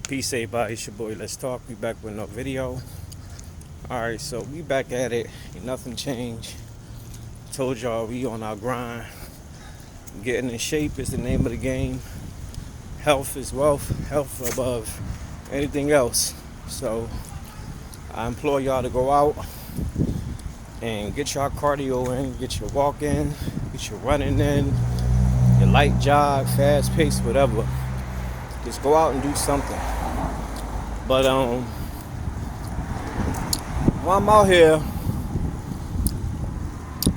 Peace, everybody. It's your boy. Let's talk. We back with another video. All right, so we back at it. Ain't nothing changed. Told y'all we on our grind. Getting in shape is the name of the game. Health is wealth. Health above anything else. So I implore y'all to go out and get your cardio in, get your walk in, get your running in, your light jog, fast pace, whatever. Just go out and do something. But while I'm out here,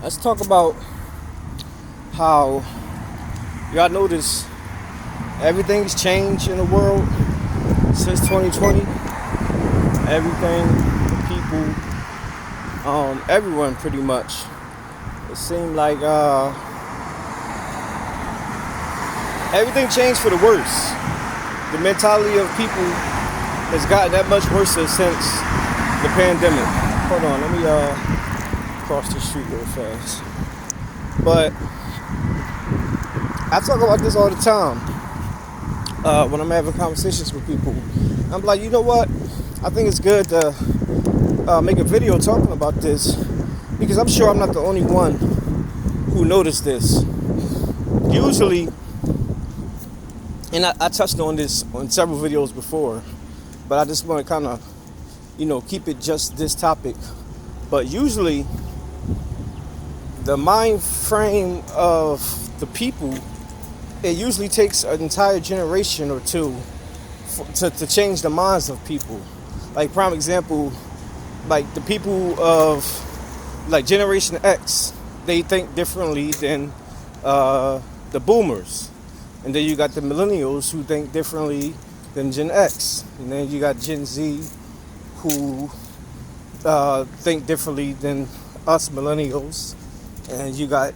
let's talk about how y'all notice everything's changed in the world since 2020. Everything, people, everyone pretty much. It seemed like everything changed for the worse. The mentality of people has gotten that much worse since the pandemic. Hold on, let me cross the street real fast. But I talk about this all the time when I'm having conversations with people. I'm like, you know what? I think it's good to make a video talking about this because I'm sure I'm not the only one who noticed this. Usually, and I touched on this on several videos before, but I just want to kind of, keep it just this topic. But usually, the mind frame of the people, it usually takes an entire generation or two to change the minds of people. Like, prime example, like the people of, like, Generation X, they think differently than the boomers. And then you got the millennials who think differently than Gen X. And then you got Gen Z who think differently than us millennials. And you got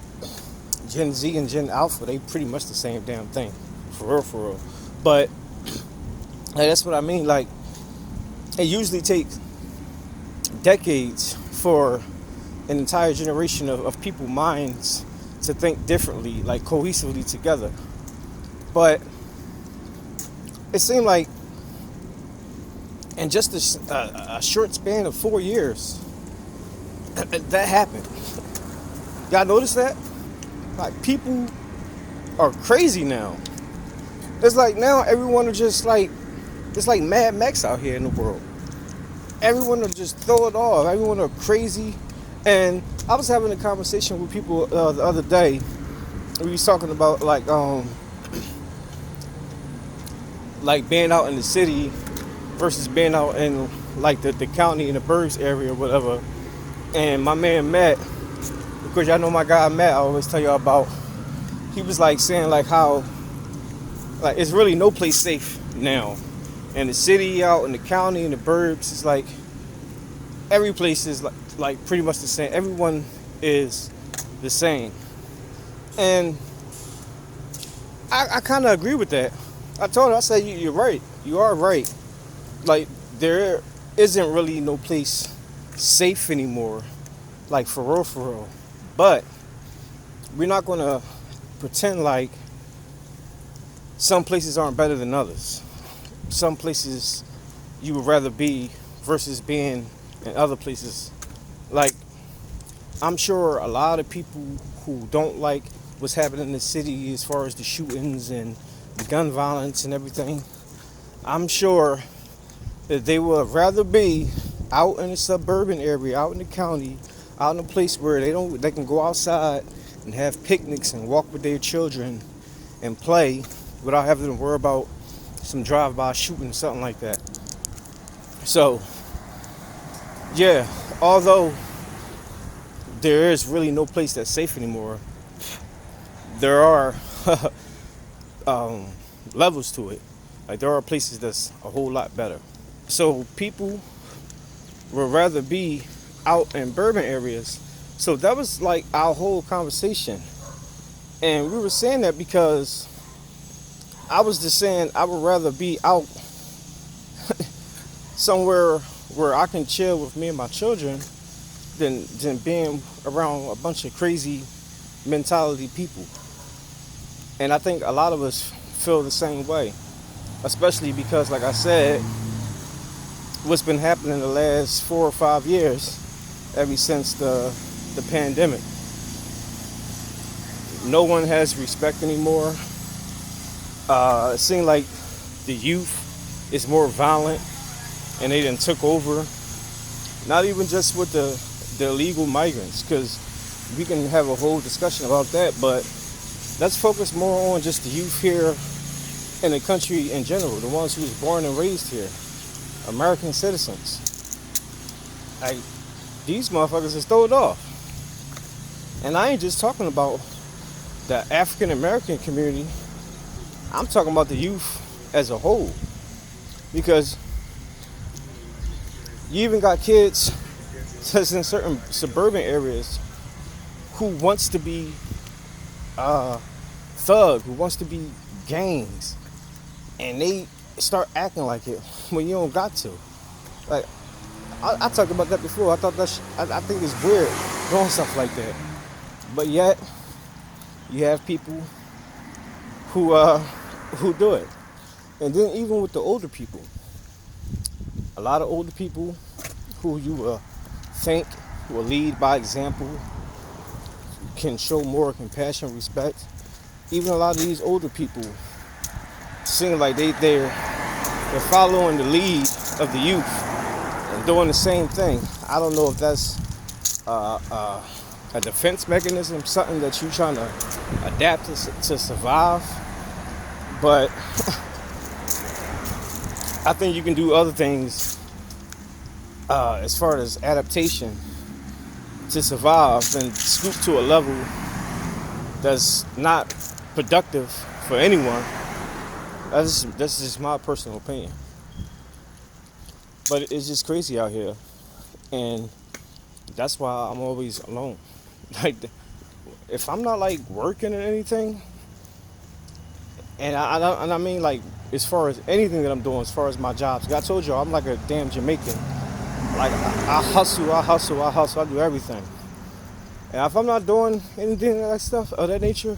Gen Z and Gen Alpha. They pretty much the same damn thing. For real. But that's what I mean. Like, it usually takes decades for an entire generation of people's minds to think differently, like cohesively together. But it seemed like in just a short span of 4 years, that happened. Y'all notice that? Like, people are crazy now. It's like now everyone are just like, it's like Mad Max out here in the world. Everyone will just throw it off. Everyone are crazy. And I was having a conversation with people the other day. We was talking about like being out in the city versus being out in like the county in the burbs area or whatever. And my man Matt, because y'all know my guy Matt, I always tell y'all about, he was like saying like how like it's really no place safe now. In the city, out in the county, in the burbs, it's like every place is like pretty much the same. Everyone is the same. And I kind of agree with that. I told her, I said, you're right. You are right. Like, there isn't really no place safe anymore. Like, for real. But we're not going to pretend like some places aren't better than others. Some places you would rather be versus being in other places. Like, I'm sure a lot of people who don't like what's happening in the city as far as the shootings and the gun violence and everything, I'm sure that they would rather be out in the suburban area, out in the county, out in a place where they can go outside and have picnics and walk with their children and play without having to worry about some drive-by shooting, something like that. So, yeah, although there is really no place that's safe anymore, there are levels to it. Like, there are places that's a whole lot better. So people would rather be out in urban areas. So that was like our whole conversation. And we were saying that because I was just saying I would rather be out somewhere where I can chill with me and my children than being around a bunch of crazy mentality people. And I think a lot of us feel the same way. especially because, like I said, what's been happening the last 4 or 5 years, ever since the pandemic. No one has respect anymore. It seems like the youth is more violent, and they done took over. Not even just with the illegal migrants, because we can have a whole discussion about that, but let's focus more on just the youth here in the country in general, the ones who was born and raised here, American citizens. Like, these motherfuckers is throwed off. And I ain't just talking about the African American community. I'm talking about the youth as a whole. Because you even got kids that's in certain suburban areas who wants to be thug, who wants to be gangs, and they start acting like it when you don't got to. Like, I talked about that before. I thought I think it's weird doing stuff like that, but yet you have people who do it. And then even with the older people, a lot of older people who you think will lead by example, can show more compassion, respect. Even a lot of these older people seem like they're following the lead of the youth and doing the same thing. I don't know if that's a defense mechanism, something that you're trying to adapt to survive, but I think you can do other things as far as adaptation to survive and scoop to a level that's not productive for anyone. That's just my personal opinion. But it's just crazy out here, and that's why I'm always alone. Like, if I'm not like working or anything, and I mean, like, as far as anything that I'm doing, as far as my jobs, like I told you, I'm like a damn Jamaican. Like, I hustle, I do everything. And if I'm not doing anything of that stuff, of that nature,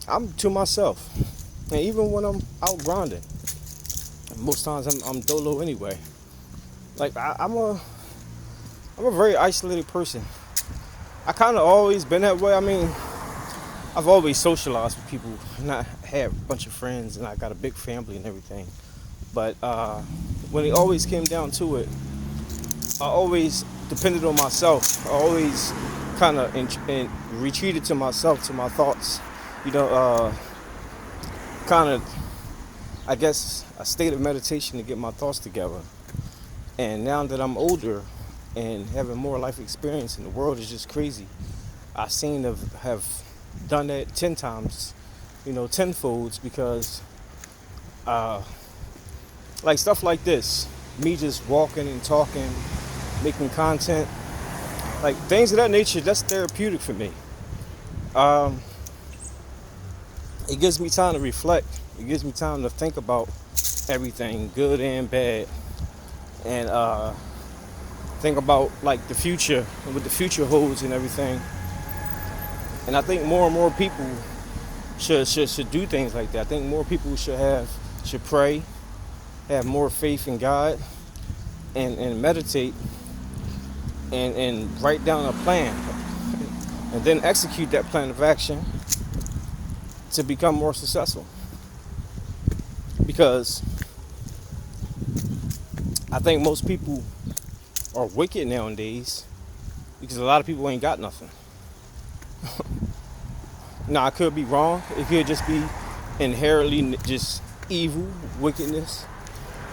I'm to myself. And even when I'm out grinding, most times I'm dolo anyway. Like, I'm a very isolated person. I kind of always been that way. I mean, I've always socialized with people, and I had a bunch of friends, and I got a big family and everything. But when it always came down to it, I always depended on myself. I always kind of retreated to myself, to my thoughts. You know, kind of, I guess, a state of meditation to get my thoughts together. And now that I'm older and having more life experience, and the world is just crazy, I seem to have done that 10 times, tenfolds, because like stuff like this, me just walking and talking, making content, like things of that nature, that's therapeutic for me. It gives me time to reflect. It gives me time to think about everything, good and bad, and think about like the future and what the future holds and everything. And I think more and more people should do things like that. I think more people should pray, have more faith in God, and meditate, and write down a plan, and then execute that plan of action to become more successful. Because I think most people are wicked nowadays because a lot of people ain't got nothing. Now, I could be wrong. It could just be inherently just evil, wickedness.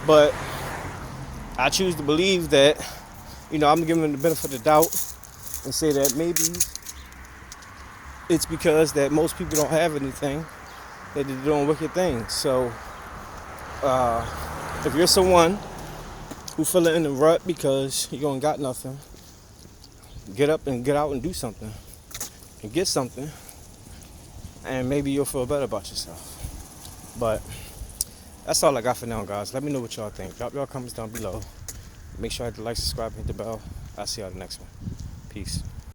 But I choose to believe that, I'm giving them the benefit of the doubt and say that maybe it's because that most people don't have anything, that they're doing wicked things. So if you're someone who feeling in the rut because you ain't got nothing, get up and get out and do something and get something, and maybe you'll feel better about yourself. But that's all I got for now, guys. Let me know what y'all think. Drop y'all comments down below. Make sure you hit the like, subscribe, hit the bell. I'll see y'all the next one. Peace.